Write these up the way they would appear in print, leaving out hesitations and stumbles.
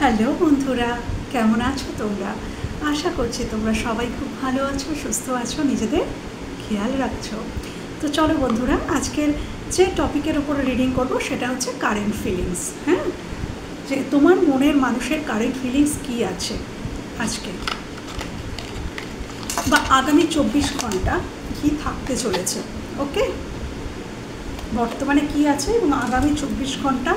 Hello বন্ধুরা, কেমন আছো তোমরা? আশা করছি তোমরা সবাই খুব ভালো আছো, সুস্থ আছো, নিজেদের খেয়াল রাখছো। তো চলো বন্ধুরা, আজকের যে টপিকের ওপরে রিডিং করব সেটা হচ্ছে কারেন্ট ফিলিংস। হ্যাঁ, যে তোমার মনের মানুষের কারেন্ট ফিলিংস কী আছে আজকে বা আগামী 24 ঘন্টা কী থাকতে চলেছে। ওকে, বর্তমানে কি আছে এবং আগামী 24 ঘন্টা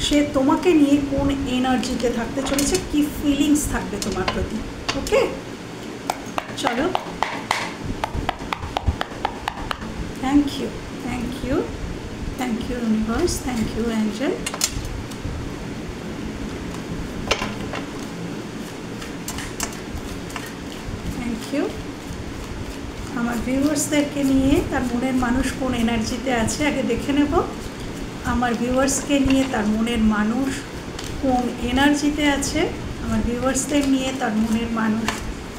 সে তোমাকে নিয়ে কোন এনার্জিতে থাকতে চলেছে, কি ফিলিংস থাকবে তোমার প্রতি। ওকে, চলো। Thank you, thank you, thank you universe, thank you angel. Thank you. আমার ভিউয়ার্সদেরকে নিয়ে তার মনের মানুষ কোন এনার্জিতে আছে আগে দেখে নেব। আমার ভিউয়ার্সকে নিয়ে তার মনের মানুষ কোন এনার্জিতে আছে, আমার ভিউয়ার্সদের নিয়ে তার মনের মানুষ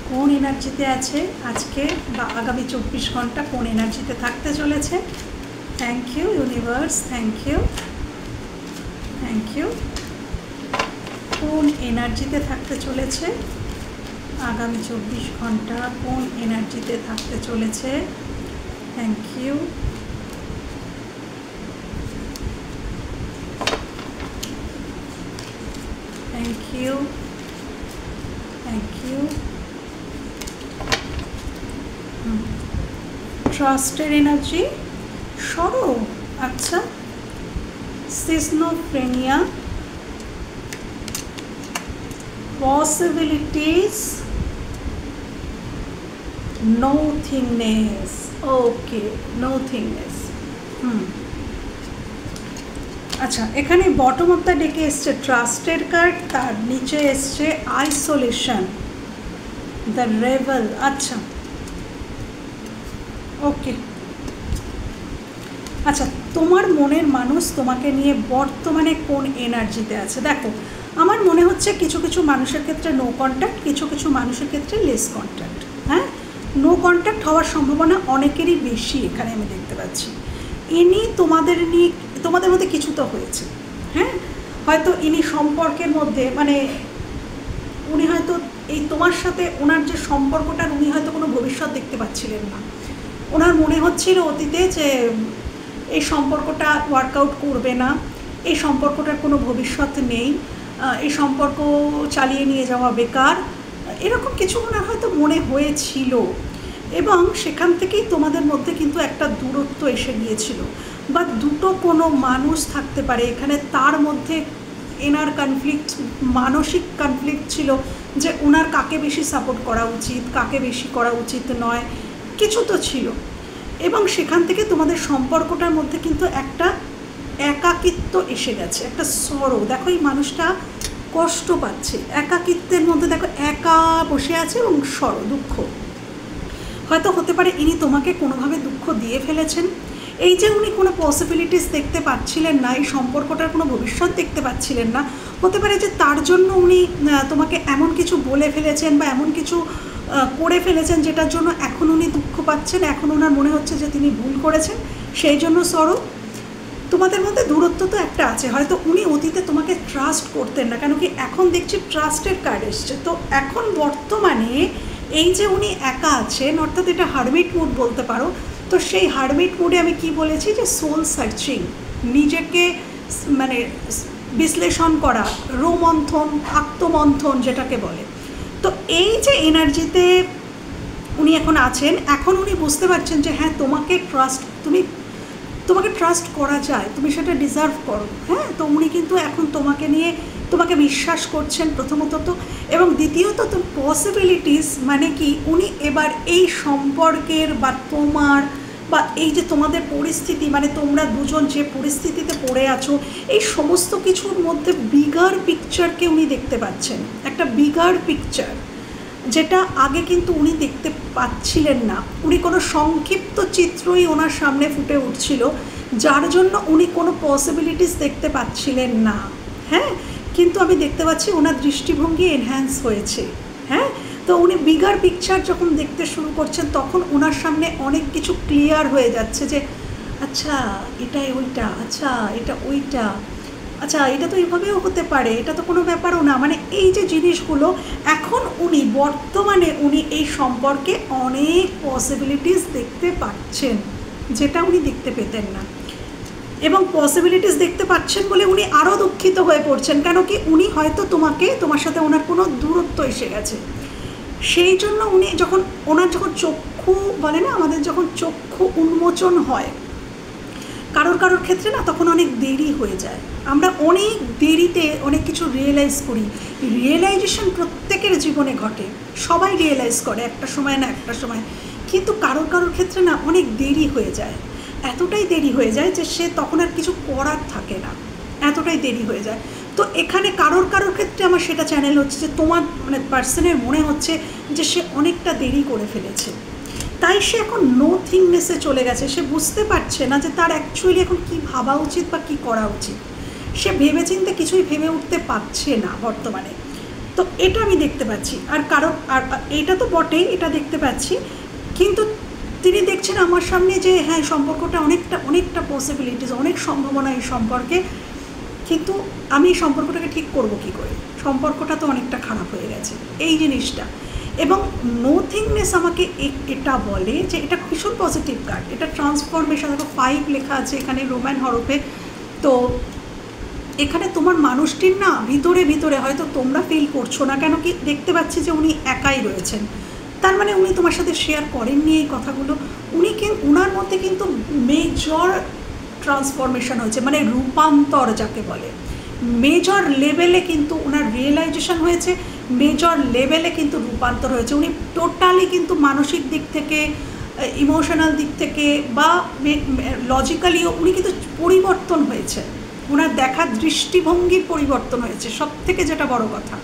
কোন এনার্জিতে আছে আজকে বা আগামী 24 ঘন্টা কোন এনার্জিতে থাকতে চলেছে। Thank you universe, thank you, thank you. কোন এনার্জিতে থাকতে চলেছে আগামী 24 ঘন্টা, কোন এনার্জিতে থাকতে চলেছে। Thank you. Thank you, thank you. ট্রাস্টের এনার্জি সরো, আচ্ছা। Schizophrenia, possibilities, nothingness. Okay, nothingness. আচ্ছা, এখানে বটম অফ দ্য ডেকে এসছে ট্রাস্টের কার্ড, তার নিচে এসছে আইসোলেশন, দ্য রেভেল। আচ্ছা, ওকে। আচ্ছা, তোমার মনের মানুষ তোমাকে নিয়ে বর্তমানে কোন এনার্জিতে আছে? দেখো, আমার মনে হচ্ছে কিছু কিছু মানুষের ক্ষেত্রে নো কন্ট্যাক্ট, কিছু কিছু মানুষের ক্ষেত্রে লেস কন্ট্যাক্ট। হ্যাঁ, নো কন্ট্যাক্ট হওয়ার সম্ভাবনা অনেকেরই বেশি এখানে আমি দেখতে পাচ্ছি। ইনি তোমাদের নিয়ে, তোমাদের মধ্যে কিছু তো হয়েছে। হ্যাঁ, হয়তো ইনি সম্পর্কের মধ্যে মানে উনি হয়তো এই তোমার সাথে ওনার যে সম্পর্কটার উনি হয়তো কোনো ভবিষ্যৎ দেখতে পাচ্ছিলেন না। ওনার মনে হচ্ছিল অতীতে যে এই সম্পর্কটা ওয়ার্কআউট করবে না, এই সম্পর্কটার কোনো ভবিষ্যৎ নেই, এই সম্পর্ক চালিয়ে নিয়ে যাওয়া বেকার, এরকম কিছু ওনার হয়তো মনে হয়েছিল। এবং সেখান থেকেই তোমাদের মধ্যে কিন্তু একটা দূরত্ব এসে গিয়েছিল, বা দুটো কোনো মানুষ থাকতে পারে এখানে, তার মধ্যে এনার কনফ্লিক্ট, মানসিক কনফ্লিক্ট ছিল যে ওনার কাকে বেশি সাপোর্ট করা উচিত, কাকে বেশি করা উচিত নয়, কিছু তো ছিল। এবং সেখান থেকে তোমাদের সম্পর্কটার মধ্যে কিন্তু একটা একাকিত্ব এসে গেছে, একটা সরো। দেখো, এই মানুষটা কষ্ট পাচ্ছে একাকিত্বের মধ্যে, দেখো একা বসে আছে এবং সরো, দুঃখ। হয়তো হতে পারে ইনি তোমাকে কোনোভাবে দুঃখ দিয়ে ফেলেছেন। এই যে উনি কোনো পসিবিলিটিস দেখতে পাচ্ছিলেন না, এই সম্পর্কটার কোনো ভবিষ্যৎ দেখতে পাচ্ছিলেন না, হতে পারে যে তার জন্য উনি তোমাকে এমন কিছু বলে ফেলেছেন বা এমন কিছু করে ফেলেছেন যেটার জন্য এখন উনি দুঃখ পাচ্ছেন, এখন ওনার মনে হচ্ছে যে তিনি ভুল করেছেন, সেই জন্য সরো। তোমাদের মধ্যে দূরত্ব তো একটা আছে, হয়তো উনি অতীতে তোমাকে ট্রাস্ট করতেন না, কেন কি এখন দেখছি ট্রাস্টের কার্ড এসছে। তো এখন বর্তমানে এই যে উনি একা আছেন, অর্থাৎ এটা হারমিট মুড বলতে পারো। তো সেই হারমিট মুডে আমি কি বলেছি যে সোল সার্চিং, নিজেকে মানে বিশ্লেষণ করা, রোমন্থন, আত্মমন্থন যেটাকে বলে। তো এই যে এনার্জিতে উনি এখন আছেন, এখন উনি বুঝতে পারছেন যে হ্যাঁ, তোমাকে ট্রাস্ট করা যায়, তুমি সেটা ডিজার্ভ করো। হ্যাঁ, তো উনি কিন্তু এখন তোমাকে নিয়ে তোমাকে বিশ্বাস করছেন প্রথমত তো, এবং দ্বিতীয়ত তো পসিবিলিটিস মানে কি, উনি এবার এই সম্পর্কের বা তোমার বা এই যে তোমাদের পরিস্থিতি, মানে তোমরা দুজন যে পরিস্থিতিতে পড়ে আছো, এই সমস্ত কিছুর মধ্যে বিগার পিকচারকে উনি দেখতে পাচ্ছেন, একটা বিগার পিকচার, যেটা আগে কিন্তু উনি দেখতে পাচ্ছিলেন না। উনি কোনো সংক্ষিপ্ত চিত্রই ওনার সামনে ফুটে উঠছিল, যার জন্য উনি কোনো পসিবিলিটিস দেখতে পাচ্ছিলেন না। হ্যাঁ, কিন্তু আমি দেখতে পাচ্ছি ওনার দৃষ্টিভঙ্গি এনহ্যান্স হয়েছে। হ্যাঁ, তো উনি বিগার পিকচার যখন দেখতে শুরু করছেন, তখন ওনার সামনে অনেক কিছু ক্লিয়ার হয়ে যাচ্ছে যে আচ্ছা এটা ওইটা, আচ্ছা এটা ওইটা, আচ্ছা এটা তো এইভাবেও হতে পারে, এটা তো কোনো ব্যাপারও না, মানে এই যে জিনিসগুলো এখন উনি বর্তমানে উনি এই সম্পর্কে অনেক পসিবিলিটিস দেখতে পাচ্ছেন, যেটা উনি দেখতে পেতেন না। এবং পসিবিলিটিস দেখতে পাচ্ছেন বলে উনি আরও দুঃখিত হয়ে পড়ছেন, কেন কি উনি হয়তো তোমার সাথে ওনার কোনো দূরত্ব এসে গেছে, সেই জন্য উনি ওনার যখন চক্ষু বলে না, আমাদের যখন চক্ষু উন্মোচন হয় কারোর ক্ষেত্রে না, তখন অনেক দেরি হয়ে যায়, আমরা অনেক দেরিতে অনেক কিছু রিয়েলাইজ করি। রিয়েলাইজেশন প্রত্যেকের জীবনে ঘটে, সবাই রিয়েলাইজ করে একটা সময় না একটা সময়, কিন্তু কারোর ক্ষেত্রে না অনেক দেরি হয়ে যায়, এতটাই দেরি হয়ে যায় যে সে তখন আর কিছু করার থাকে না, এতটাই দেরি হয়ে যায়। তো এখানে কারোর ক্ষেত্রে আমার সেটা চ্যানেল হচ্ছে যে তোমার মানে পার্সনের মনে হচ্ছে যে সে অনেকটা দেরি করে ফেলেছে, তাই সে এখন নোথিংনেসে চলে গেছে, সে বুঝতে পারছে না যে তার অ্যাকচুয়ালি এখন কী ভাবা উচিত বা কী করা উচিত, সে ভেবেচিন্তে কিছুই ভেবে উঠতে পারছে না বর্তমানে। তো এটা আমি দেখতে পাচ্ছি, আর এটা তো বটেই, এটা দেখতে পাচ্ছি, কিন্তু তিনি দেখছেন আমার সামনে যে হ্যাঁ সম্পর্কটা অনেকটা পসিবিলিটিস, অনেক সম্ভাবনা এই সম্পর্কে, কিন্তু আমি এই সম্পর্কটাকে ঠিক করবো কী করে, সম্পর্কটা তো অনেকটা খারাপ হয়ে গেছে এই জিনিসটা। এবং নোথিংনেস আমাকে এটা বলে যে এটা ভীষণ পজিটিভ কার্ড, এটা ট্রান্সফরমেশন, দেখো 5 লেখা আছে এখানে রোমান হরফে। তো এখানে তোমার মানুষটির না ভিতরে হয়তো তোমরা ফিল করছো না, কেন কি দেখতে পাচ্ছি যে উনি একাই রয়েছেন, তার মানে উনি তোমার সাথে শেয়ার করেননি এই কথাগুলো, উনার মধ্যে কিন্তু মেজর ট্রান্সফরমেশন হয়েছে, মানে রূপান্তর যাকে বলে, মেজর লেভেলে কিন্তু ওনার রিয়েলাইজেশন হয়েছে, মেজর লেভেলে কিন্তু রূপান্তর হয়েছে, উনি টোটালি কিন্তু মানসিক দিক থেকে, ইমোশনাল দিক থেকে বা লজিক্যালিও উনি কিন্তু পরিবর্তন হয়েছে, ওনার দেখার দৃষ্টিভঙ্গির পরিবর্তন হয়েছে, সব থেকে যেটা বড় কথা,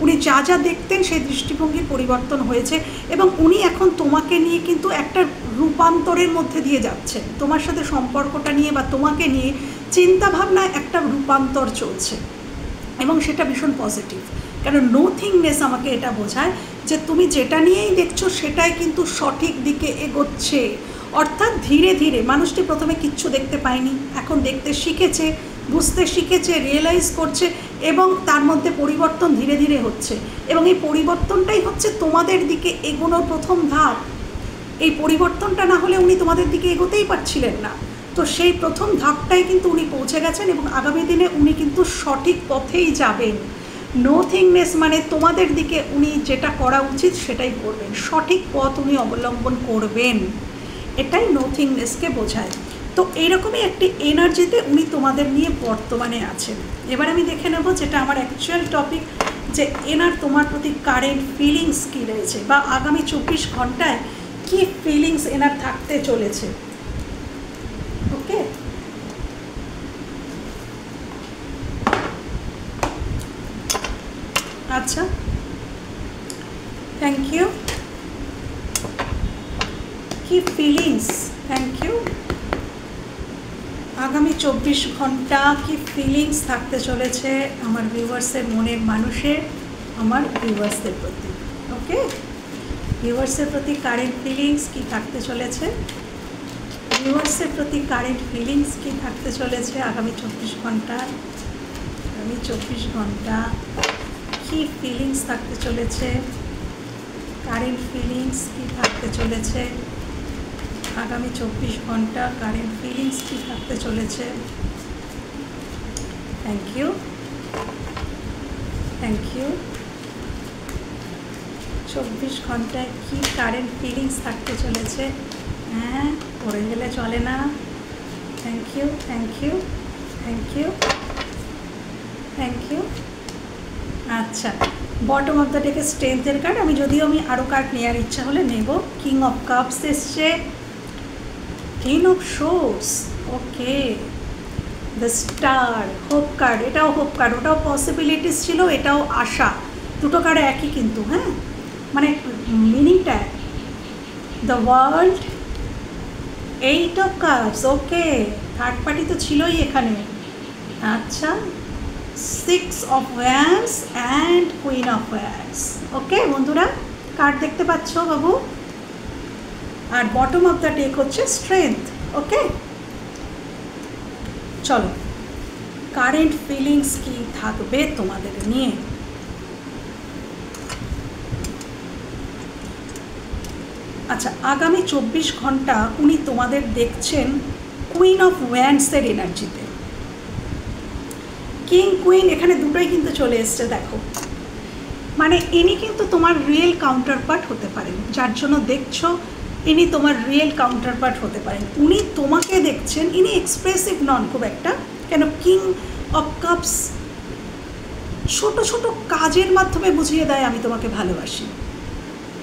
উনি যা দেখতেন সেই দৃষ্টিভঙ্গির পরিবর্তন হয়েছে, এবং উনি এখন তোমাকে নিয়ে কিন্তু একটা রূপান্তরের মধ্যে দিয়ে যাচ্ছেন, তোমার সাথে সম্পর্কটা নিয়ে বা তোমাকে নিয়ে চিন্তাভাবনায় একটা রূপান্তর চলছে, এবং সেটা ভীষণ পজিটিভ। কারণ নোথিংনেস আমাকে এটা বোঝায় যে তুমি যেটা নিয়েই দেখছো সেটাই কিন্তু সঠিক দিকে এগোচ্ছে, অর্থাৎ ধীরে ধীরে, মানুষটি প্রথমে কিচ্ছু দেখতে পায়নি, এখন দেখতে শিখেছে, বুঝতে শিখেছে, রিয়েলাইজ করছে, এবং তার মধ্যে পরিবর্তন ধীরে ধীরে হচ্ছে, এবং এই পরিবর্তনটাই হচ্ছে তোমাদের দিকে এগোনোর প্রথম ধাপ। এই পরিবর্তনটা না হলে উনি তোমাদের দিকে এগোতেই পারছিলেন না, তো সেই প্রথম ধাপটাই কিন্তু উনি পৌঁছে গেছেন, এবং আগামী দিনে উনি কিন্তু সঠিক পথেই যাবেন। নোথিংনেস মানে তোমাদের দিকে উনি যেটা করা উচিত সেটাই করবেন, সঠিক পথ উনি অবলম্বন করবেন, এটাই নোথিংনেসকে বোঝায়। তো এইরকমই একটি এনার্জিতে উনি তোমাদের নিয়ে বর্তমানে আছেন। এবার আমি দেখে নেব যেটা আমার অ্যাকচুয়াল টপিক, যে এনার তোমার প্রতি কারেন্ট ফিলিংস কী রয়েছে, বা আগামী 24 ঘন্টায় কী ফিলিংস এনার থাকতে চলেছে। ওকে, আচ্ছা, থ্যাংক ইউ। কি ফিলিংস, থ্যাংক ইউ। আগামী 24 ঘন্টা কি ফিলিংস থাকতে চলেছে আমার ভিউয়ার্সের মনের মানুষের, আমার ভিউয়ার্সদের প্রতি। ওকে, ভিউয়ার্সের প্রতি কারেন্ট ফিলিংস কি থাকতে চলেছে, ভিউয়ার্সের প্রতি কারেন্ট ফিলিংস কি থাকতে চলেছে আগামী 24 ঘন্টায়, আগামী 24 ঘন্টা কি ফিলিংস থাকতে চলেছে, কারেন্ট ফিলিংস কি থাকতে চলেছে আগামী 24 ঘন্টা, কারেন্ট ফিলিংস কি থাকতে চলেছে। Thank you, thank you. 24 ঘন্টায় কি কারেন্ট ফিলিংস থাকতে চলেছে, হ্যাঁ পড়ে গেলে চলে না। Thank you, thank you, thank you, thank you. আচ্ছা, বটম অফ দ্য ডেকে স্ট্রেংথের কার্ড, আমি আরও কার্ড নেওয়ার ইচ্ছা হলে নেব। কিং অফ কাপস এসছে, king of swords, okay, the star, hope card, এটাও হোপ কার্ড, ওটাও পসিবিলিটিস ছিল, এটাও আশা, দুটো কার্ড একই কিন্তু, হ্যাঁ মানে মিনিংটা। The world, 8 of cups, okay, third party তো ছিলই এখানে। আচ্ছা, 6 of wands and queen of wands. Okay বন্ধুরা, কার্ড দেখতে পাচ্ছ বাবু, আর বটম অফ দ্য ডেক হচ্ছে স্ট্রেংথ। ওকে, চলো কারেন্ট ফিলিংস কি থাকবে তোমাদের নিয়ে। আচ্ছা, আগামী 24 ঘন্টা উনি তোমাদের দেখছেন কুইন অফ ওয়ান্ডসের এনার্জিতে। কিং কুইন এখানে দুটোই কিন্তু চলে এসছে, দেখো মানে ইনি কিন্তু তোমার রিয়েল কাউন্টার পার্ট হতে পারেন, যার জন্য দেখছো ইনি তোমার রিয়েল কাউন্টার পার্ট হতে পারেন। উনি তোমাকে দেখছেন, ইনি এক্সপ্রেসিভ নন খুব একটা, কেন কিং অফ কাপস ছোট ছোট কাজের মাধ্যমে বুঝিয়ে দেয় আমি তোমাকে ভালোবাসি।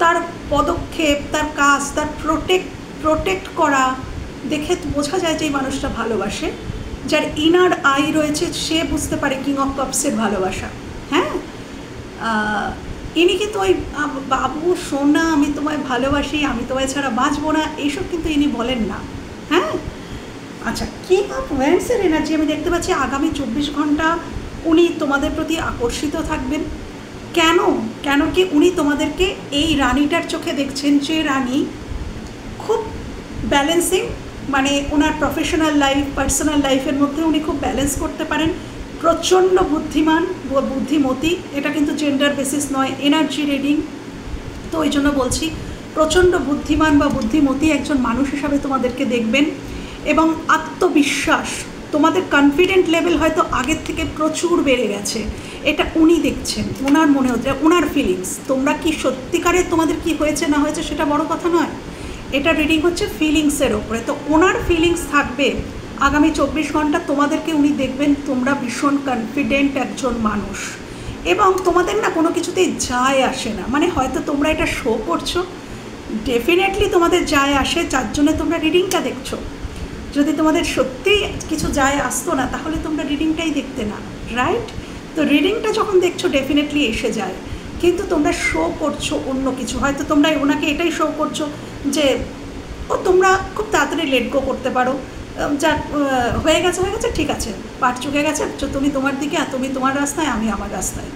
তার পদক্ষেপ, তার কাজ, তার প্রোটেক্ট করা দেখে বোঝা যায় যে এই মানুষটা ভালোবাসে। যার ইনার আই রয়েছে সে বুঝতে পারে কিং অফ কাপসের ভালোবাসা। হ্যাঁ, ইনি কিন্তু ওই বাবু সোনা আমি তোমায় ভালোবাসি, আমি তোমায় ছাড়া বাঁচবো না, এইসব কিন্তু ইনি বলেন না। হ্যাঁ, আচ্ছা, কিং অফ ওয়ান্ডসের এনার্জি আমি দেখতে পাচ্ছি আগামী 24 ঘন্টা উনি তোমাদের প্রতি আকর্ষিত থাকবেন। কেন কি উনি তোমাদেরকে এই রানীটার চোখে দেখছেন, যে রানী খুব ব্যালেন্সিং, মানে ওনার প্রফেশনাল লাইফ পার্সোনাল লাইফের মধ্যে উনি খুব ব্যালেন্স করতে পারেন, প্রচণ্ড বুদ্ধিমান বুদ্ধিমতী। এটা কিন্তু জেন্ডার বেসিস নয়, এনার্জি রিডিং, তো ওই জন্য বলছি প্রচণ্ড বুদ্ধিমান বা বুদ্ধিমতী একজন মানুষ হিসাবে তোমাদেরকে দেখবেন। এবং আত্মবিশ্বাস, তোমাদের কনফিডেন্ট লেভেল হয়তো আগের থেকে প্রচুর বেড়ে গেছে, এটা উনি দেখছেন, ওনার মনে হচ্ছে, ওনার ফিলিংস। তোমরা কি সত্যিকারের তোমাদের কি হয়েছে না হয়েছে সেটা বড় কথা নয়, এটা রিডিং হচ্ছে ফিলিংসের ওপরে। তো ওনার ফিলিংস থাকবে আগামী 24 ঘন্টা, তোমাদেরকে উনি দেখবেন তোমরা ভীষণ কনফিডেন্ট একজন মানুষ, এবং তোমাদের না কোনো কিছুতেই যায় আসে না। মানে হয়তো তোমরা এটা শো করছো, ডেফিনেটলি তোমাদের যায় আসে, যার জন্য তোমরা রিডিংটা দেখছো। যদি তোমাদের সত্যিই কিছু যায় আসতো না তাহলে তোমরা রিডিংটাই দেখতে না, রাইট? তো রিডিংটা যখন দেখছো ডেফিনেটলি এসে যায়, কিন্তু তোমরা শো করছো অন্য কিছু। হয়তো তোমরা ওনাকে এটাই শো করছো যে তোমরা খুব তাড়াতাড়ি লেট গো করতে পারো, যা হয়ে গেছে ঠিক আছে, পাট চুকে গেছে, তুমি তোমার দিকে আর তুমি তোমার রাস্তায়, আমি আমার রাস্তায়।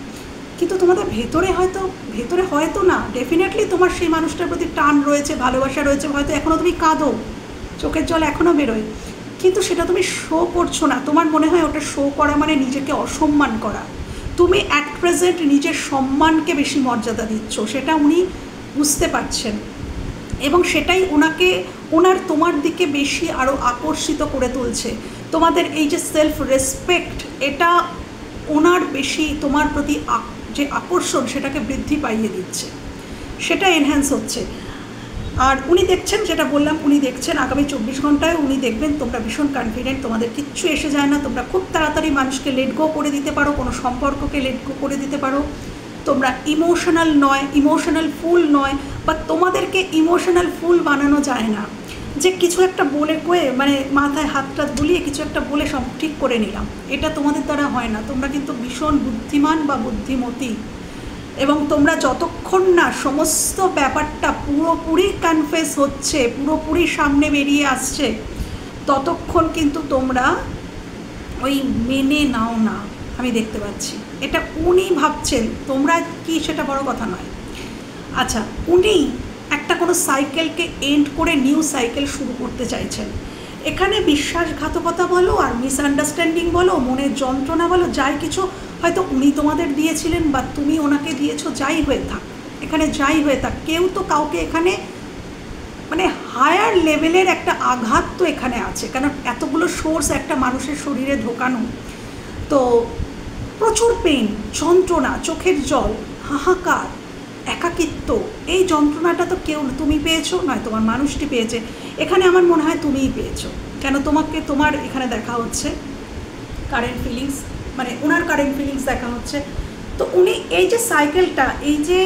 কিন্তু তোমাদের ভেতরে হয়তো না, ডেফিনেটলি তোমার সেই মানুষটার প্রতি টান রয়েছে, ভালোবাসা রয়েছে, হয়তো এখনও তুমি কাঁদো, চোখের জল এখনও বেরোয়, কিন্তু সেটা তুমি শো করছো না। তোমার মনে হয় ওটা শো করা মানে নিজেকে অসম্মান করা। তুমি অ্যাট প্রেজেন্ট নিজের সম্মানকে বেশি মর্যাদা দিচ্ছ, সেটা উনি বুঝতে পারছেন, এবং সেটাই ওনার তোমার দিকে বেশি আরও আকর্ষিত করে তুলছে। তোমাদের এই যে সেলফ রেসপেক্ট, এটা ওনার বেশি তোমার প্রতি যে আকর্ষণ সেটাকে বৃদ্ধি পাইয়ে দিচ্ছে, সেটা এনহ্যান্স হচ্ছে। আর উনি দেখছেন, যেটা বললাম, উনি দেখছেন আগামী 24 ঘন্টায় উনি দেখবেন তোমরা ভীষণ কনফিডেন্ট, তোমাদের কিচ্ছু এসে যায় না, তোমরা খুব তাড়াতাড়ি মানুষকে লেট গো করে দিতে পারো, কোনো সম্পর্ককে লেট গো করে দিতে পারো। তোমরা ইমোশনাল ফুল নয়, বা তোমাদেরকে ইমোশনাল ফুল বানানো যায় না যে কিছু একটা বলে কয়ে, মানে মাথায় হাতটা বুলিয়ে কিছু একটা বলে সব ঠিক করে নিলাম, এটা তোমাদের দ্বারা হয় না। তোমরা কিন্তু ভীষণ বুদ্ধিমান বা বুদ্ধিমতী, এবং তোমরা যতক্ষণ না সমস্ত ব্যাপারটা পুরোপুরি কনফেস হচ্ছে, পুরোপুরি সামনে বেরিয়ে আসছে, ততক্ষণ কিন্তু তোমরা ওই মেনে নাও না, আমি দেখতে পাচ্ছি। এটা উনি ভাবছেন, তোমরা কি সেটা বড় কথা নয়। আচ্ছা, উনি একটা কোনো সাইকেলকে এন্ড করে নিউ সাইকেল শুরু করতে চাইছেন। এখানে বিশ্বাসঘাতকতা বলো আর মিসআন্ডারস্ট্যান্ডিং বলো, মনের যন্ত্রণা বলো, যাই কিছু হয়তো উনি তোমাদের দিয়েছিলেন বা তুমি ওনাকে দিয়েছো, যাই হয়ে থাক, এখানে যাই হয়ে থাক, কেউ তো কাউকে এখানে মানে হায়ার লেভেলের একটা আঘাত তো এখানে আছে, কারণ এতগুলো সোর্স একটা মানুষের শরীরে ঢোকানো, তো প্রচুর পেইন, যন্ত্রণা, চোখের জল, হাহাকার, একাকিত্ব, এই যন্ত্রণাটা তো কেউ, তুমি পেয়েছো নয় তোমার মানুষটি পেয়েছে। এখানে আমার মনে হয় তুমিই পেয়েছো, কেন তোমার এখানে দেখা হচ্ছে কারেন্ট ফিলিংস, মানে ওনার কারেন্ট ফিলিংস দেখা হচ্ছে। তো উনি এই যে সাইকেলটা, এই যে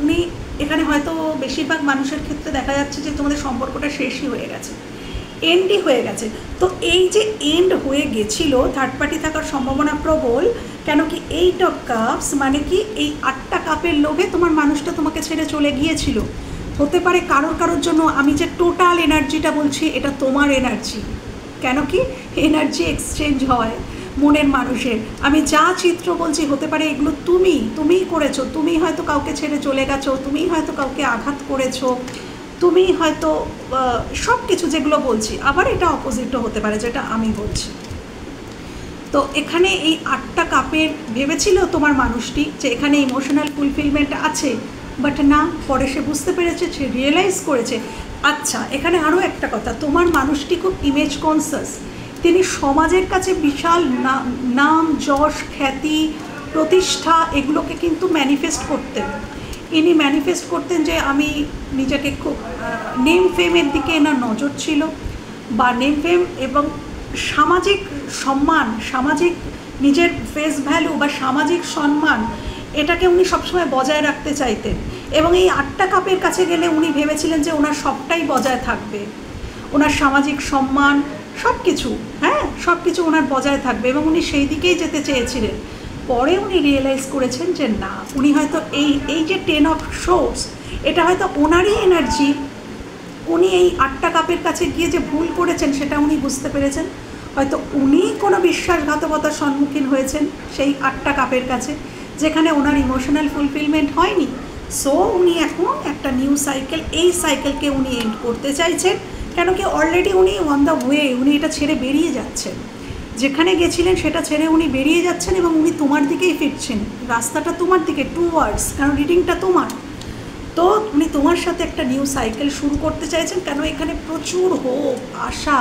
উনি এখানে হয়তো বেশিরভাগ মানুষের ক্ষেত্রে দেখা যাচ্ছে যে তোমাদের সম্পর্কটা শেষই হয়ে গেছে, এন্ডই হয়ে গেছে। তো এই যে এন্ড হয়ে গেছিল, থার্ড পার্টি থাকার সম্ভাবনা প্রবল, কেন কি 8 অফ কাপস মানে কি এই 8টা কাপের লোভে তোমার মানুষটা তোমাকে ছেড়ে চলে গিয়েছিল। হতে পারে কারোর জন্য, আমি যে টোটাল এনার্জিটা বলছি এটা তোমার এনার্জি, কেন কি এনার্জি এক্সচেঞ্জ হয় মনের মানুষের। আমি যা চিত্র বলছি হতে পারে এগুলো তুমিই করেছো, তুমি হয়তো কাউকে ছেড়ে চলে গেছো, তুমি হয়তো কাউকে আঘাত করেছো, তুমি হয়তো সব কিছু যেগুলো বলছি, আবার এটা অপোজিটও হতে পারে যেটা আমি বলছি। তো এখানে এই 8টা কাপের ভেবেছিল তোমার মানুষটি যে এখানে ইমোশনাল ফুলফিলমেন্ট আছে, বাট না, পরে সে বুঝতে পেরেছে, সে রিয়েলাইজ করেছে। আচ্ছা, এখানে আরও একটা কথা, তোমার মানুষটি খুব ইমেজ কনসাস। তিনি সমাজের কাছে বিশাল নাম, যশ, খ্যাতি, প্রতিষ্ঠা এগুলোকে কিন্তু ম্যানিফেস্ট করতেন। ইনি ম্যানিফেস্ট করতেন যে আমি নিজেকে খুব নেম ফেমের দিকে এনার নজর ছিল, বা নেম ফেম এবং সামাজিক সম্মান, সামাজিক নিজের ফেস ভ্যালু বা সামাজিক সম্মান, এটাকে উনি সবসময় বজায় রাখতে চাইতেন। এবং এই 8টা কাপের কাছে গেলে উনি ভেবেছিলেন যে ওনার সবটাই বজায় থাকবে, ওনার সামাজিক সম্মান সব কিছু, হ্যাঁ সব কিছু ওনার বজায় থাকবে, এবং উনি সেই দিকেই যেতে চেয়েছিলেন। পরে উনি রিয়েলাইজ করেছেন যে না, উনি হয়তো এই যে 10 অফ সোর্স, এটা হয়তো ওনারই এনার্জি। উনি এই 8টা কাপের কাছে গিয়ে যে ভুল করেছেন সেটা উনি বুঝতে পেরেছেন। হয়তো উনি কোনো বিশ্বাসঘাতকতার সম্মুখীন হয়েছেন সেই 8টা কাপের কাছে, যেখানে ওনার ইমোশনাল ফুলফিলমেন্ট হয়নি। সো উনি এখন একটা নিউ সাইকেল, এই সাইকেলকে উনি এন্ড করতে চাইছেন, কেন কি অলরেডি উনি অন দ্য ওয়ে, উনি এটা ছেড়ে বেরিয়ে যাচ্ছেন। যেখানে গেছিলেন সেটা ছেড়ে উনি বেরিয়ে যাচ্ছেন, এবং উনি তোমার দিকেই ফিরছেন, রাস্তাটা তোমার দিকে, টুয়ার্ডস, কারণ রিডিংটা তোমার। তো উনি তোমার সাথে একটা নিউ সাইকেল শুরু করতে চাইছেন, কেন এখানে প্রচুর হোপ, আশা,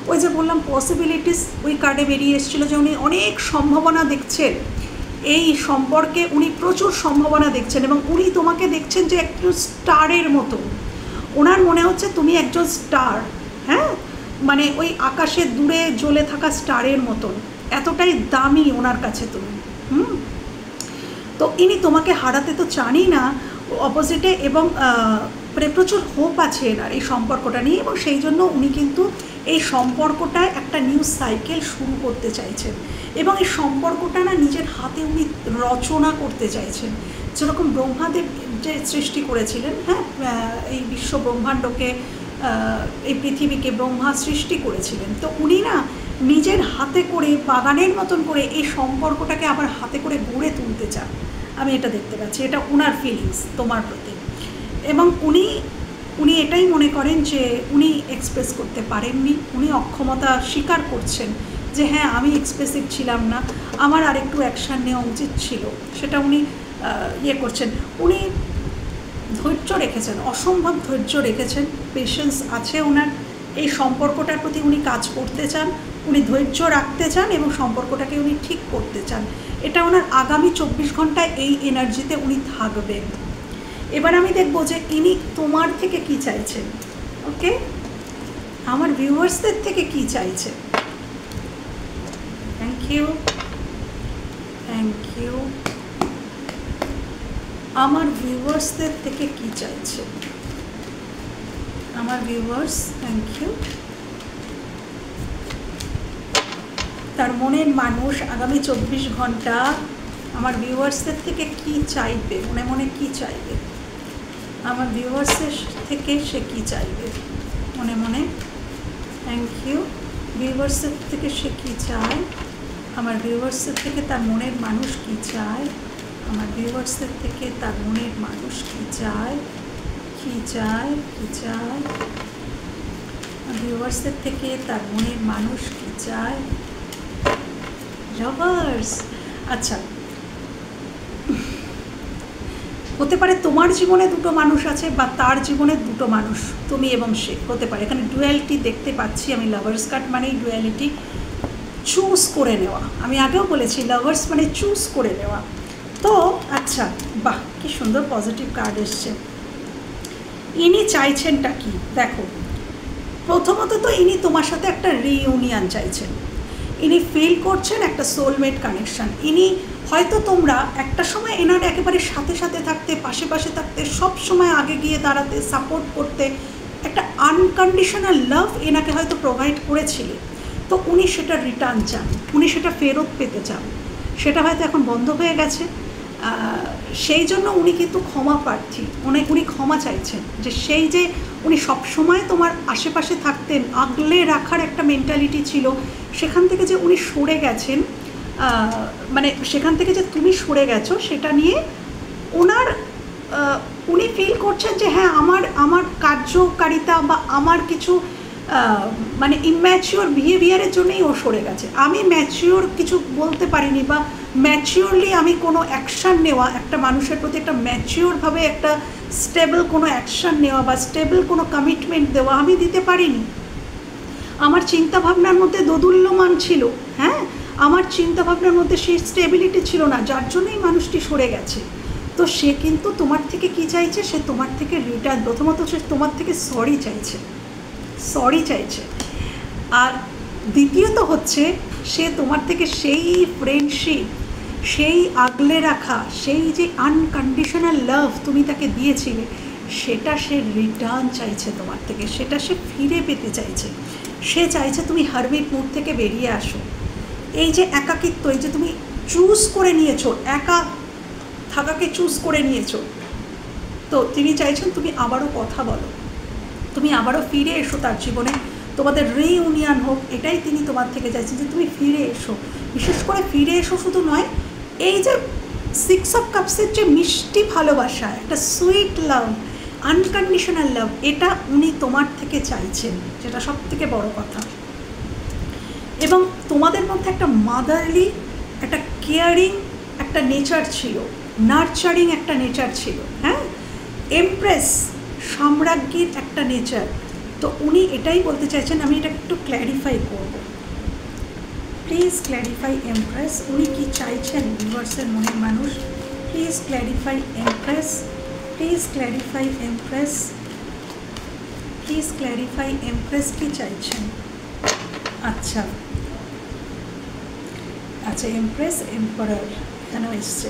ওই যে বললাম পসিবিলিটিস, ওই কার্ডে বেরিয়ে এসেছিলো যে উনি অনেক সম্ভাবনা দেখছেন এই সম্পর্কে, উনি প্রচুর সম্ভাবনা দেখছেন, এবং উনি তোমাকে দেখছেন যে একটু স্টারের মতো। ওনার মনে হচ্ছে তুমি একজন স্টার, হ্যাঁ, মানে ওই আকাশে দূরে জ্বলে থাকা স্টারের মতন, এতটাই দামি ওনার কাছে তুমি। তো ইনি তোমাকে হারাতে তো চানই না, অপোজিটে, এবং মানে প্রচুর হোপ আছে এনার এই সম্পর্কটা নিয়ে, এবং সেই জন্য উনি কিন্তু এই সম্পর্কটায় একটা নিউ সাইকেল শুরু করতে চাইছেন, এবং এই সম্পর্কটা না নিজের হাতে উনি রচনা করতে চাইছেন। যেরকম ব্রহ্মাদেব যে সৃষ্টি করেছিলেন, হ্যাঁ, এই বিশ্ব ব্রহ্মাণ্ডকে, এই পৃথিবীকে ব্রহ্মা সৃষ্টি করেছিলেন, তো উনি না নিজের হাতে করে বাগানের মতন করে এই সম্পর্কটাকে আবার হাতে করে গড়ে তুলতে চান। আমি এটা দেখতে পাচ্ছি, এটা ওনার ফিলিংস তোমার প্রতি। এবং উনি এটাই মনে করেন যে উনি এক্সপ্রেস করতে পারেননি, উনি অক্ষমতা স্বীকার করছেন যে হ্যাঁ আমি এক্সপ্রেসিভ ছিলাম না, আমার আরেকটু অ্যাকশান নেওয়া উচিত ছিল, সেটা উনি করছেন। উনি ধৈর্য রেখেছেন, অসম্ভব ধৈর্য রেখেছেন, পেশেন্স আছে ওনার, এই সম্পর্কটার প্রতি উনি কাজ করতে চান, উনি ধৈর্য রাখতে চান, এবং সম্পর্কটাকে উনি ঠিক করতে চান। এটা ওনার আগামী 24 ঘন্টায় এই এনার্জিতে উনি থাকবেন। এবার আমি দেখবো যে ইনি তোমার থেকে কি চাইছেন, ওকে, আমার ভিউয়ার্সদের থেকে কি চাইছে। Thank you, thank you. আমার ভিউয়ার্সদের থেকে কি চাইছে আমার ভিউয়ার্স, থ্যাংক ইউ। তার মনের মানুষ আগামী 24 ঘন্টা আমার ভিউয়ার্সদের থেকে কি চাইবে, মনে মনে কি চাইবে, আমার ভিউয়ার্সের থেকে সে কি চাইবে মনে মনে। Thank you. ভিউয়ার্সের থেকে সে কি চায়, আমার ভিউয়ার্সের থেকে তার মনের মানুষ কি চায়, আমার ভিউয়ার্সের থেকে তার মনের মানুষ কি চায়, কি চায়, কি চায়, ভিউয়ার্সের থেকে তার মনের মানুষ কি চায়। লাভার্স, আচ্ছা, হতে পারে তোমার জীবনে দুটো মানুষ আছে, বা তার জীবনে দুটো মানুষ, তুমি এবং সে হতে পারে। এখানে ডুয়ালিটি দেখতে পাচ্ছি আমি। লাভার্স কার্ড মানেই ডুয়ালিটি, চুজ করে নেওয়া। আমি আগেও বলেছি লাভার্স মানে চুজ করে নেওয়া। তো আচ্ছা, বাহ, কি সুন্দর পজিটিভ কার্ড এসছে। ইনি চাইছেনটা কি দেখো, প্রথমত তো ইনি তোমার সাথে একটা রিইউনিয়ন চাইছেন, ইনি ফিল করছেন একটা সোলমেট কানেকশান। ইনি হয়তো তোমরা একটা সময় এনার একেবারে সাথে সাথে থাকতে, পাশে পাশে থাকতে, সব সময় আগে গিয়ে দাঁড়াতে, সাপোর্ট করতে, একটা আনকন্ডিশনাল লাভ এনাকে হয়তো প্রোভাইড করেছিলে। তো উনি সেটা রিটার্ন চান, উনি সেটা ফেরত পেতে চান। সেটা হয়তো এখন বন্ধ হয়ে গেছে, সেই জন্য উনি কিন্তু ক্ষমা প্রার্থী, উনি ক্ষমা চাইছেন যে সেই যে উনি সবসময় তোমার আশেপাশে থাকতেন, আগলে রাখার একটা মেন্টালিটি ছিল, সেখান থেকে যে উনি সরে গেছেন, মানে সেখান থেকে যে তুমি সরে গেছো, সেটা নিয়ে উনি ফিল করছেন যে হ্যাঁ আমার কার্যকারিতা বা আমার কিছু মানে ইম্যাচিওর বিহেভিয়ারের জন্যই ও সরে গেছে। আমি ম্যাচিওর কিছু বলতে পারিনি, বা ম্যাচিওরলি আমি কোনো অ্যাকশান নেওয়া, একটা মানুষের প্রতি একটা ম্যাচিওরভাবে একটা স্টেবল কোনো অ্যাকশান নেওয়া বা স্টেবল কোনো কমিটমেন্ট দেওয়া আমি দিতে পারিনি। আমার চিন্তাভাবনার মধ্যে দোদুল্যমান ছিল, হ্যাঁ, আমার চিন্তাভাবনার মধ্যে সেই স্টেবিলিটি ছিল না, যার জন্যই মানুষটি সরে গেছে। তো সে কিন্তু তোমার থেকে কি চাইছে? সে তোমার থেকে রিটার্ন, প্রথমত সে তোমার থেকে সরি চাইছে, সরি চাইছে। আর দ্বিতীয়ত হচ্ছে সে তোমার থেকে সেই ফ্রেন্ডশিপ, সেই আগলে রাখা, সেই যে আনকন্ডিশনাল লাভ তুমি তাকে দিয়েছিলে, সেটা সে রিটার্ন চাইছে তোমার থেকে, সেটা সে ফিরে পেতে চাইছে। সে চাইছে তুমি হারমিট মুড থেকে বেরিয়ে আসো। এই যে একাকিত্ব, এই যে তুমি চুজ করে নিয়েছো, একা থাকাকে চুজ করে নিয়েছো, তো তিনি চাইছেন তুমি আবারও কথা বলো, তুমি আবারও ফিরে এসো তার জীবনে, তোমাদের রিইউনিয়ন হোক, এটাই তিনি তোমার থেকে চাইছেন যে তুমি ফিরে এসো। বিশেষ করে ফিরে এসো শুধু নয়, এই যে 6 অফ কাপসের যে মিষ্টি ভালোবাসা, একটা সুইট লাভ, আনকন্ডিশনাল লাভ, এটা উনি তোমার থেকে চাইছেন, যেটা সব থেকে বড় কথা। এবং তোমাদের মধ্যে একটা মাদারলি, একটা কেয়ারিং একটা নেচার ছিল, নার্চারিং একটা নেচার ছিল, হ্যাঁ, এমপ্রেস সাম্রাজ্ঞীর একটা নেচার। তো উনি এটাই বলতে চাইছেন, আমি এটা একটু ক্ল্যারিফাই করব, প্লিজ ক্ল্যারিফাই এমপ্রেস। উনি কি চাইছেন ইউনিভার্সের মনের মানুষ? Please clarify empress, please clarify empress, please clarify empress কি চাইছেন? আচ্ছা আচ্ছা, এমপ্রেস এম্পারার এখানেও এসছে।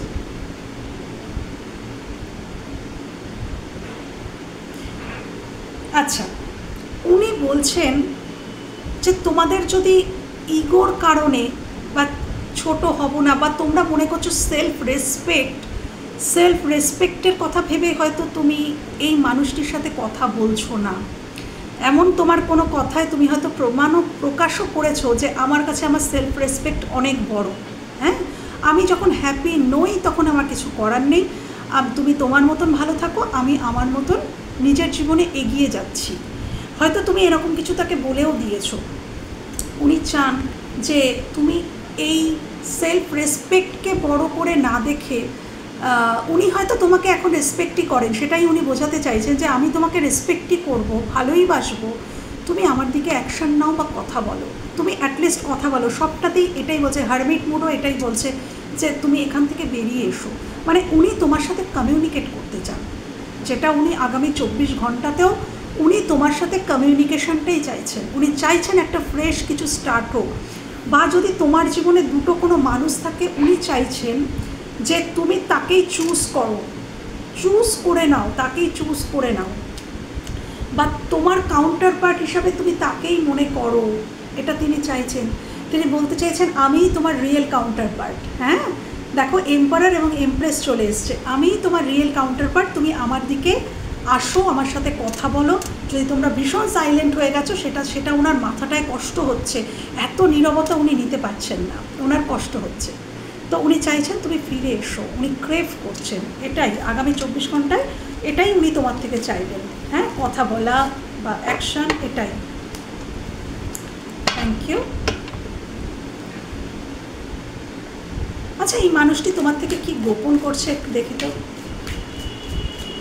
আচ্ছা, উনি বলছেন যে তোমাদের যদি ইগোর কারণে বা ছোট হব না, বা তোমরা মনে করছো সেলফ রেসপেক্টের কথা ভেবে হয়তো তুমি এই মানুষটির সাথে কথা বলছো না, এমন তোমার কোনো কথায় তুমি হয়তো প্রকাশও করেছো যে আমার কাছে আমার সেলফ রেসপেক্ট অনেক বড়, হ্যাঁ, আমি যখন হ্যাপি নই তখন আমার কিছু করার নেই, তুমি তোমার মতন ভালো থাকো, আমি আমার মতন নিজের জীবনে এগিয়ে যাচ্ছি। হয়তো তুমি এরকম কিছু তাকে বলেও দিয়েছো। উনি চান যে তুমি এই সেলফ রেসপেক্টকে বড় করে না দেখে, উনি হয়তো তোমাকে এখন রেসপেক্টই করেন, সেটাই উনি বোঝাতে চাইছেন যে আমি তোমাকে রেসপেক্টই করবো, ভালোই বাসবো, তুমি আমার দিকে অ্যাকশান নাও বা কথা বলো, তুমি অ্যাটলিস্ট কথা বলো। সবটাতেই এটাই বলছে, হারমিট মুডও এটাই বলছে যে তুমি এখান থেকে বেরিয়ে এসো। মানে উনি তোমার সাথে কমিউনিকেট করতে চান, যেটা উনি আগামী 24 ঘন্টাতেও উনি তোমার সাথে কমিউনিকেশনটাই চাইছেন। উনি চাইছেন একটা ফ্রেশ কিছু স্টার্ট হোক, বা যদি তোমার জীবনে দুটো কোনো মানুষ থাকে, উনি চাইছেন যে তুমি তাকেই চুজ করো, চুজ করে নাও, তাকেই চুজ করে নাও, বা তোমার কাউন্টার পার্ট হিসাবে তুমি তাকেই মনে করো, এটা তিনি চাইছেন। তিনি বলতে চাইছেন আমিই তোমার রিয়েল কাউন্টার পার্ট। হ্যাঁ, দেখো এম্পারার এবং এমপ্রেস চলে এসছে, আমিই তোমার রিয়েল কাউন্টার পার্ট, তুমি আমার দিকে আসো, আমার সাথে কথা বলো। যদি তোমরা ভীষণ সাইলেন্ট হয়ে গেছো, সেটা ওনার মাথাটায় কষ্ট হচ্ছে, এত নীরবতা উনি নিতে পারছেন না, ওনার কষ্ট হচ্ছে। তো উনি চাইছেন তুমি ফিরে এসো, উনি ক্রেভ করছেন, এটাই আগামী 24 ঘন্টায় এটাই উনি তোমার থেকে চাইবেন, হ্যাঁ, কথা বলা বা অ্যাকশান, এটাই। Thank you. আচ্ছা, এই মানুষটি তোমার থেকে কি গোপন করছে একটু দেখি তো।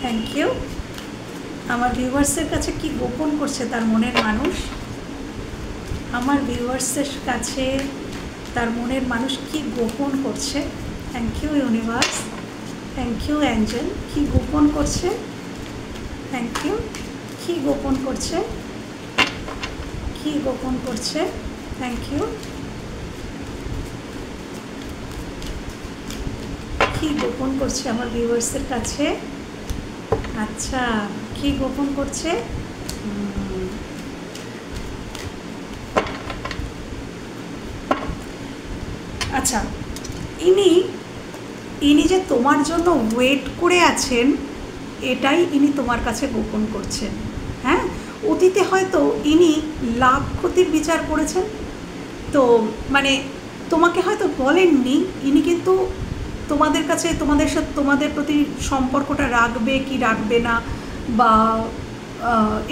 Thank you. আমার ভিউয়ার্সের কাছে কি গোপন করছে তার মনের মানুষ? আমার ভিউয়ার্সের কাছে তার মনের মানুষ কি গোপন করছে? Thank you universe, thank you angel. কি গোপন করছে? Thank you. কি গোপন করছে? কি গোপন করছে? Thank you. কি গোপন করছে আমার ভিউয়ার্সের কাছে? আচ্ছা, কি গোপন করছে? আচ্ছা, ইনি যে তোমার জন্য ওয়েট করে আছেন, এটাই ইনি তোমার কাছে গোপন করছেন। হ্যাঁ, অতীতে হয়তো ইনি লাভ ক্ষতির বিচার করেছেন, তো মানে তোমাকে হয়তো বলেননি, ইনি কিন্তু তোমাদের কাছে তোমাদের প্রতি সম্পর্কটা রাখবে কি রাখবে না, বা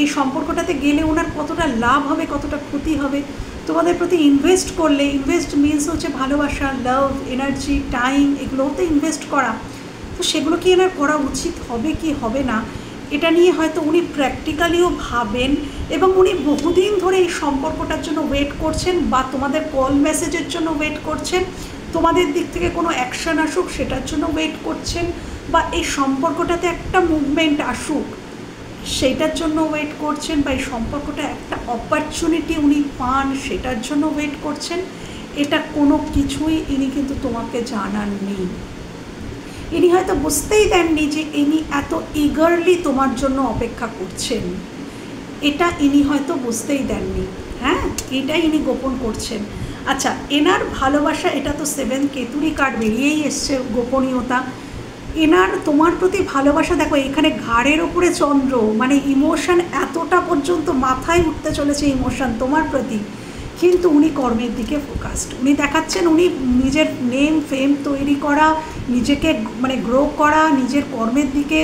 এই সম্পর্কটাতে গেলে ওনার কতটা লাভ হবে, কতটা ক্ষতি হবে। তোমাদের প্রতি ইনভেস্ট করলে, ইনভেস্ট মিনস হচ্ছে ভালোবাসা, লাভ, এনার্জি, টাইম, এগুলোতে ইনভেস্ট করা। তো সেগুলো কি এনার করা উচিত হবে কি হবে না, এটা নিয়ে হয়তো উনি প্র্যাকটিক্যালিও ভাবেন, এবং উনি বহুদিন ধরে এই সম্পর্কটার জন্য ওয়েট করছেন, বা তোমাদের কল মেসেজের জন্য ওয়েট করছেন, তোমাদের দিক থেকে কোনো অ্যাকশান আসুক সেটার জন্য ওয়েট করছেন, বা এই সম্পর্কটাতে একটা মুভমেন্ট আসুক সেটার জন্য ওয়েট করছেন, বা এই সম্পর্কটা একটা অপরচুনিটি উনি পান সেটার জন্য ওয়েট করছেন। এটা কোনো কিছুই ইনি কিন্তু তোমাকে জানাননি। ইনি হয়তো বুঝতেই দেননি যে ইনি এত ইগারলি তোমার জন্য অপেক্ষা করছেন, এটা ইনি হয়তো বুঝতেই দেননি। হ্যাঁ, এটাই ইনি গোপন করছেন। আচ্ছা, এনার ভালোবাসা, এটা তো 7 কেতুরি কার্ড বেরিয়েই এসছে, গোপনীয়তা। এনার তোমার প্রতি ভালোবাসা দেখো, এখানে ঘাড়ের ওপরে চন্দ্র, মানে ইমোশন এতটা পর্যন্ত মাথায় উঠতে চলেছে ইমোশন তোমার প্রতি, কিন্তু উনি কর্মের দিকে ফোকাসড। উনি দেখাচ্ছেন উনি নিজের নেম ফেম তৈরি করা, নিজেকে মানে গ্রো করা, নিজের কর্মের দিকে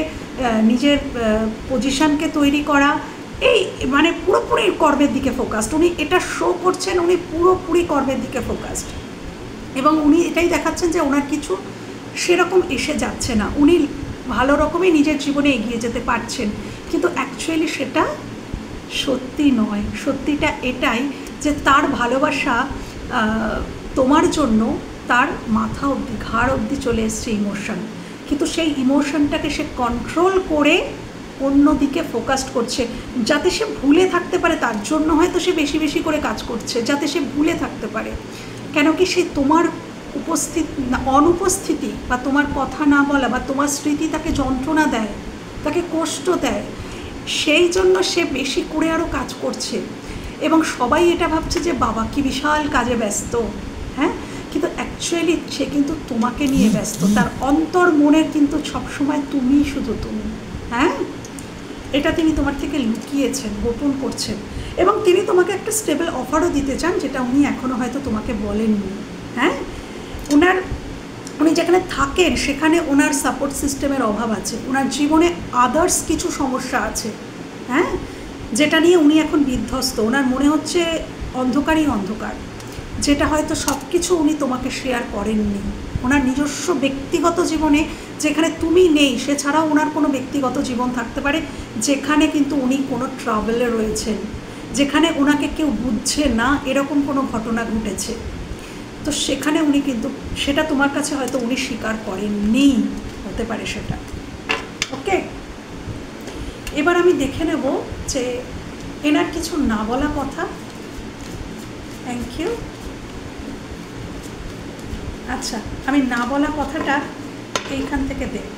নিজের পজিশনকে তৈরি করা, এই মানে পুরোপুরি কর্মের দিকে ফোকাসড। উনি এটা শো করছেন, উনি পুরোপুরি কর্মের দিকে ফোকাসড, এবং উনি এটাই দেখাচ্ছেন যে ওনার কিছু সেরকম এসে যাচ্ছে না, উনি ভালো রকমই নিজের জীবনে এগিয়ে যেতে পারছেন, কিন্তু অ্যাকচুয়ালি সেটা সত্যি নয়। সত্যিটা এটাই যে তার ভালোবাসা তোমার জন্য তার মাথা অবধি, ঘাড় অবধি চলে এসছে ইমোশন, কিন্তু সেই ইমোশনটাকে সে কন্ট্রোল করে অন্যদিকে ফোকাসড করছে, যাতে সে ভুলে থাকতে পারে। তার জন্য হয়তো সে বেশি বেশি করে কাজ করছে, যাতে সে ভুলে থাকতে পারে। কেন কি সে তোমার অনুপস্থিতি বা তোমার কথা না বলা বা তোমার স্মৃতি তাকে যন্ত্রণা দেয়, তাকে কষ্ট দেয়, সেই জন্য সে বেশি করে আরও কাজ করছে। এবং সবাই এটা ভাবছে যে বাবা কি বিশাল কাজে ব্যস্ত, হ্যাঁ, কিন্তু অ্যাকচুয়ালি সে কিন্তু তোমাকে নিয়ে ব্যস্ত। তার অন্তর মনের কিন্তু সবসময় তুমি, শুধু তুমি। হ্যাঁ, এটা তিনি তোমার থেকে লুকিয়েছেন, গোপন করছেন, এবং তিনি তোমাকে একটা স্টেবল অফারও দিতে চান, যেটা উনি এখনও হয়তো তোমাকে বলেননি। হ্যাঁ, উনি যেখানে থাকেন সেখানে ওনার সাপোর্ট সিস্টেমের অভাব আছে, ওনার জীবনে আদার্স কিছু সমস্যা আছে, হ্যাঁ, যেটা নিয়ে উনি এখন বিধ্বস্ত। ওনার মনে হচ্ছে অন্ধকারই অন্ধকার, যেটা হয়তো সব কিছু উনি তোমাকে শেয়ার করেননি। ওনার নিজস্ব ব্যক্তিগত জীবনে যেখানে তুমি নেই, সে ছাড়াও ওনার কোনো ব্যক্তিগত জীবন থাকতে পারে, যেখানে কিন্তু উনি কোনো ট্রাভেলে রয়েছেন, যেখানে ওনাকে কেউ বুঝছে না, এরকম কোনো ঘটনা ঘটেছে। তো সেখানে উনি কিন্তু সেটা তোমার কাছে হয়তো উনি স্বীকার করেননি, হতে পারে সেটা। ওকে, এবার আমি দেখে নেব যে এনার কিছু না বলা কথা। Thank you. আচ্ছা, আমি না বলা কথাটা এইখান থেকে দেখব।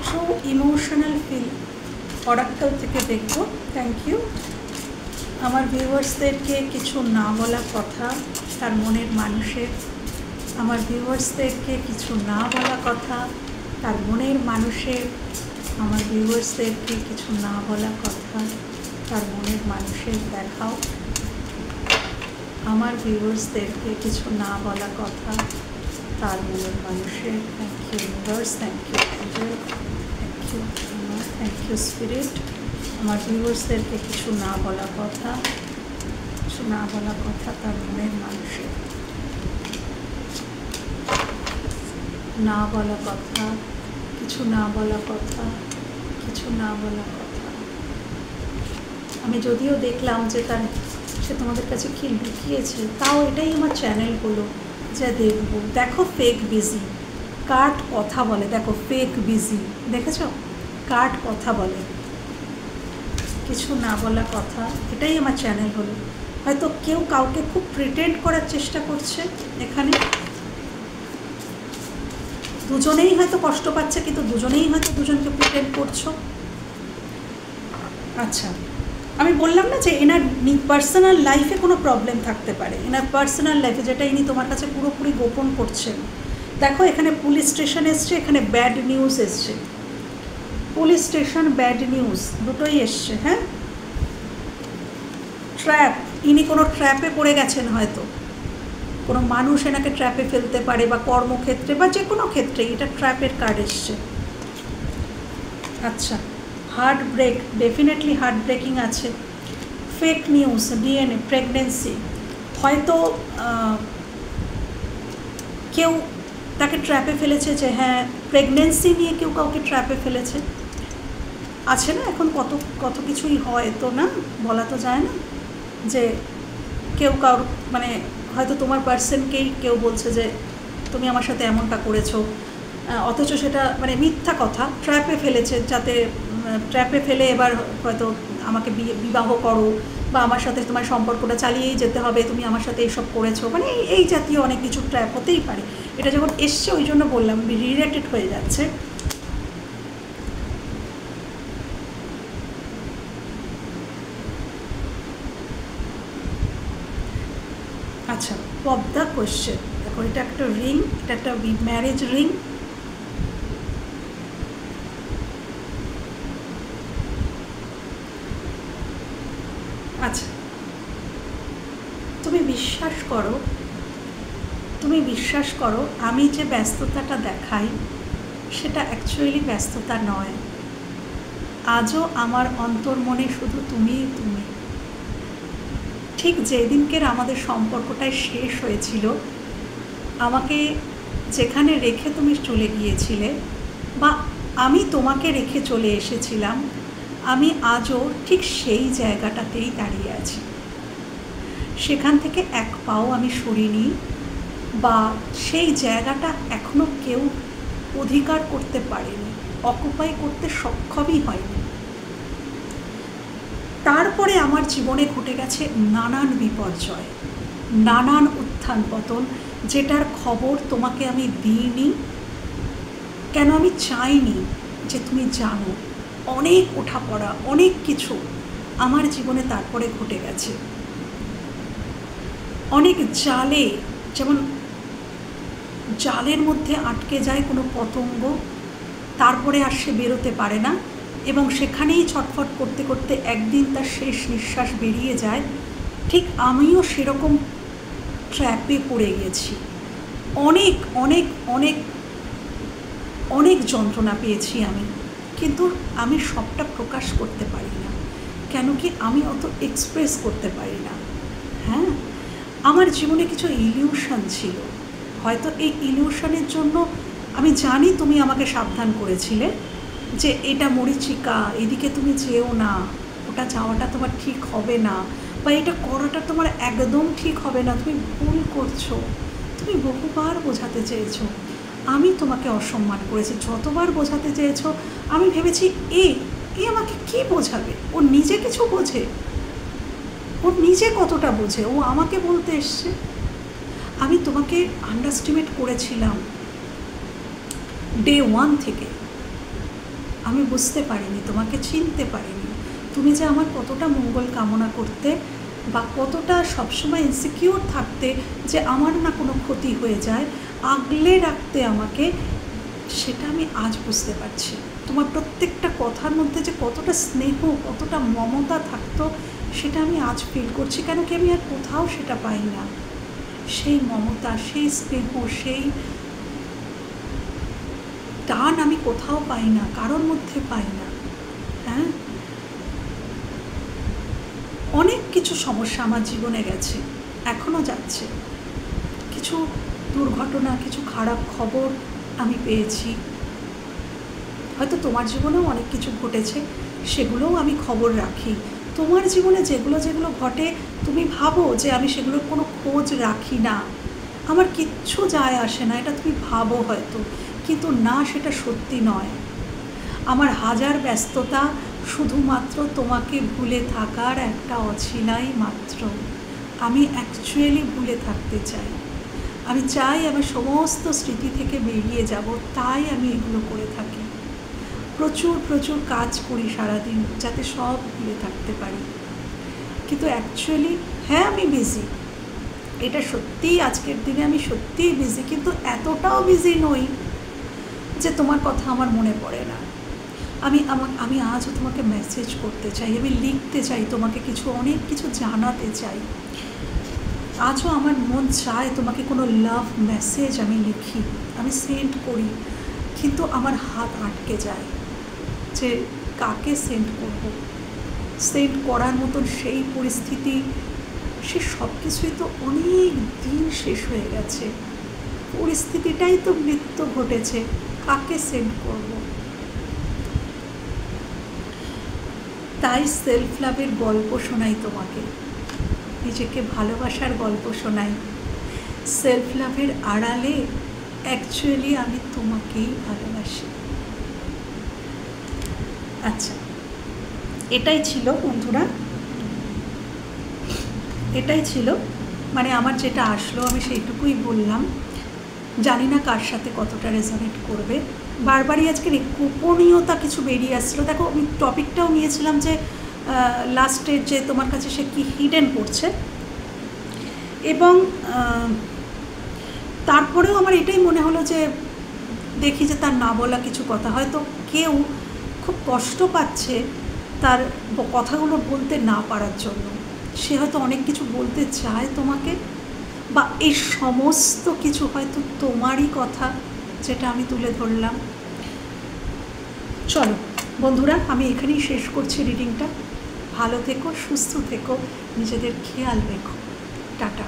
ট্রু ইমোশনাল ফিল অরাক্কেল থেকে দেখব। Thank you. আমার ভিউয়ার্সদেরকে কিছু না বলা কথা তার মনের মানুষের, আমার ভিউয়ার্সদেরকে কিছু না বলা কথা তার মনের মানুষের, আমার ভিউয়ার্সদেরকে কিছু না বলা কথা তার মনের মানুষের দেখাও। আমার ভিউয়ার্সদেরকে কিছু না বলা কথা তার মনের মানুষের। Thank you universe, thank you angel, thank you, thank you spirit. আমার ভিউয়ার্সদেরকে কিছু না বলা কথা, কিছু না বলা কথা তার মনের মানুষের। না বলা কথা, কিছু না বলা কথা, কিছু না বলা কথা। আমি যদিও দেখলাম যে সে তোমাদের কাছে কি লুকিয়েছে, তাও এটাই আমার চ্যানেল হলো যা দেখবো। দেখো ফেক বিজি, কার্ড কথা বলে। দেখো ফেক বিজি, দেখেছ, কার্ড কথা বলে, কিছু না বলা কথা। এটাই আমার চ্যানেল হলো। হয়তো কেউ কাউকে খুব প্রিটেন্ড করার চেষ্টা করছে, এখানে দুজনেই হয়তো কষ্ট পাচ্ছে, কিন্তু দুজনেই হয়তো দুজনকে প্রিটেন্ড করছো। আচ্ছা, আমি বললাম না যে এনার পার্সোনাল লাইফে কোনো প্রবলেম থাকতে পারে, এনার পার্সোনাল লাইফে, যেটা ইনি তোমার কাছে পুরোপুরি গোপন করছেন। দেখো এখানে পুলিশ স্টেশন এসছে, এখানে ব্যাড নিউজ এসছে। পুলিশ স্টেশন, ব্যাড নিউজ দুটোই এসছে। হ্যাঁ, ট্র্যাপ, ইনি কোনো ট্র্যাপে পড়ে গেছেন, হয়তো কোনো মানুষ এনাকে ট্র্যাপে ফেলতে পারে, বা কর্মক্ষেত্রে বা যে কোনো ক্ষেত্রে এটা ট্র্যাপের কার্ড এসছে। আচ্ছা, heartbreak, definitely heartbreaking আছে। ফেক নিউজ, ডিএনএ, প্রেগনেন্সি, হয়তো কেউ তাকে ট্র্যাপে ফেলেছে, যে হ্যাঁ প্রেগনেন্সি নিয়ে কেউ কাউকে ট্র্যাপে ফেলেছে। আছে না এখন কত কত কিছুই হয়, তো না বলা তো যায় না, যে কেউ কারোর মানে হয়তো তোমার পার্সনকেই কেউ বলছে যে তুমি আমার সাথে এমনটা করেছো, অথচ সেটা মানে মিথ্যা কথা, ট্র্যাপে ফেলেছে, যাতে ট্র্যাপে ফেলে এবার হয়তো আমাকে বিবাহ করো, বা আমার সাথে তোমার সম্পর্কটা চালিয়েই যেতে হবে, তুমি আমার সাথে এইসব করেছো, মানে এই জাতীয় অনেক কিছু ট্র্যাপ হতেই পারে। এটা যখন এসছে ওই জন্য বললাম রিলেটেড হয়ে যাচ্ছে। আচ্ছা, পদ্মা কোয়েশ্চেন, দেখো এটা একটা রিং, এটা একটা ম্যারেজ রিং। আচ্ছা, তুমি বিশ্বাস করো আমি যে ব্যস্ততাটা দেখাই সেটা অ্যাকচুয়ালি ব্যস্ততা নয়। আজও আমার অন্তর্মনে শুধু তুমি। ঠিক যেদিনকের আমাদের সম্পর্কটাই শেষ হয়েছিল, আমাকে যেখানে রেখে তুমি চলে গিয়েছিলে, বা আমি তোমাকে রেখে চলে এসেছিলাম, আমি আজও ঠিক সেই জায়গাটাতেই দাঁড়িয়ে আছি। সেখান থেকে এক পাও আমি সরিনি, বা সেই জায়গাটা এখনো কেউ অধিকার করতে পারেনি, অকুপাই করতে সক্ষমই হয়নি। তারপরে আমার জীবনে ঘটে গেছে নানান বিপর্যয়, নানান উত্থান পতন, যেটার খবর তোমাকে আমি দিইনি, কেন আমি চাইনি যে তুমি জানো। অনেক ওঠাপড়া, অনেক কিছু আমার জীবনে তারপরে ঘটে গেছে। অনেক জালে, যেমন জালের মধ্যে আটকে যায় কোনো পতঙ্গ, তারপরে আর সে বেরোতে পারে না, এবং সেখানেই ছটফট করতে করতে একদিন তার শেষ নিঃশ্বাস বেরিয়ে যায়। ঠিক আমিও সেরকম ট্র্যাপে পড়ে গেছি। অনেক অনেক অনেক অনেক যন্ত্রণা পেয়েছি আমি, কিন্তু আমি সবটা প্রকাশ করতে পারি না, কেন কি আমি অত এক্সপ্রেস করতে পারি না। হ্যাঁ, আমার জীবনে কিছু ইলিউশন ছিল, হয়তো এই ইলিউশনের জন্য আমি জানি তুমি আমাকে সাবধান করেছিলে যে এটা মরীচিকা, এদিকে তুমি যেও না, ওটা যাওয়াটা তোমার ঠিক হবে না, বা এটা করাটা তোমার একদম ঠিক হবে না, তুমি ভুল করছো। তুমি বহুবার বোঝাতে চেয়েছো, আমি তোমাকে অসম্মান করেছি, যতবার বোঝাতে চেয়েছো আমি ভেবেছি এ আমাকে কি বোঝাবে, ও নিজে কিছু বোঝে, ও নিজে কতটা বোঝে, ও আমাকে বলতে এসছে। আমি তোমাকে আন্ডারস্টিমেট করেছিলাম ডে 1 থেকে। আমি বুঝতে পারিনি, তোমাকে চিনতে পারিনি, তুমি যে আমার কতটা মঙ্গল কামনা করতে, বা কতটা সবসময় ইনসিকিউর থাকতে যে আমার না কোনো ক্ষতি হয়ে যায়, আগলে রাখতে আমাকে, সেটা আমি আজ বুঝতে পারছি। তোমার প্রত্যেকটা কথার মধ্যে যে কতটা স্নেহ, কতটা মমতা থাকতো, সেটা আমি আজ ফিল করছি, কেন কি আমি আর কোথাও সেটা পাই না। সেই মমতা, সেই স্নেহ, সেই টান আমি কোথাও পাই না, কারোর মধ্যে পাই না। হ্যাঁ, অনেক কিছু সমস্যা আমার জীবনে গেছে, এখনও যাচ্ছে। কিছু দুর্ঘটনা, কিছু খারাপ খবর আমি পেয়েছি, হয়তো তোমার জীবনেও অনেক কিছু ঘটেছে, সেগুলোও আমি খবর রাখি। তোমার জীবনে যেগুলো যেগুলো ঘটে তুমি ভাবো যে আমি সেগুলোর কোনো খোঁজ রাখি না, আমার কিচ্ছু যায় আসে না, এটা তুমি ভাবো হয়তো, কিন্তু না, সেটা সত্যি নয়। আমার হাজার ব্যস্ততা শুধুমাত্র তোমাকে ভুলে থাকার একটা অছিলাই মাত্র। আমি অ্যাকচুয়ালি ভুলে থাকতে চাই, আমি চাই আমার সমস্ত স্মৃতি থেকে বেরিয়ে যাব, তাই আমি এগুলো করে থাকি। প্রচুর প্রচুর কাজ করি সারাদিন, যাতে সব ভুলে থাকতে পারি। কিন্তু অ্যাকচুয়ালি হ্যাঁ, আমি বিজি, এটা সত্যিই আজকের দিনে আমি সত্যিই বিজি, কিন্তু এতটাও বিজি নই যে তোমার কথা আমার মনে পড়ে না। আমি আজও তোমাকে মেসেজ করতে চাই, আমি লিখতে চাই তোমাকে, কিছু অনেক কিছু জানাতে চাই। আজও আমার মন চায় তোমাকে কোনো লাভ মেসেজ আমি লিখি, আমি সেন্ড করি, কিন্তু আমার হাত আটকে যায় যে কাকে সেন্ড করব। সেন্ড করার মতন সেই পরিস্থিতি, সে সব কিছুই তো অনেক দিন শেষ হয়ে গেছে, পরিস্থিতিটাই তো মৃত্যু ঘটেছে, কাকে সেন্ড করব। তাই সেলফ লাভের গল্প শোনাই তোমাকে, নিজেকে ভালোবাসার গল্প শোনাই। সেলফ লাভের আড়ালে অ্যাকচুয়ালি আমি তোমাকেই ভালোবাসি। আচ্ছা, এটাই ছিল বন্ধুরা, এটাই ছিল, মানে আমার যেটা আসলো আমি সেইটুকুই বললাম। জানি না কার সাথে কতটা রেজোনেট করবে। বারবারই আজকের গোপনীয়তা কিছু বেরিয়ে আসছিলো। দেখো, আমি টপিকটাও নিয়েছিলাম যে লাস্টের যে তোমার কাছে সে কি হিডেন করছে, এবং তারপরেও আমার এটাই মনে হলো যে দেখি যে তার না বলা কিছু কথা, হয়তো কেউ খুব কষ্ট পাচ্ছে তার কথাগুলো বলতে না পারার জন্য, সে হয়তো অনেক কিছু বলতে চায় তোমাকে, বা এই সমস্ত কিছু হয়তো তোমারই কথা যেটা আমি তুলে ধরলাম। চলো বন্ধুরা, আমি এখানেই শেষ করছি রিডিংটা। ভালো থেকো, সুস্থ থেকো, নিজেদের খেয়াল রেখো। টাটা।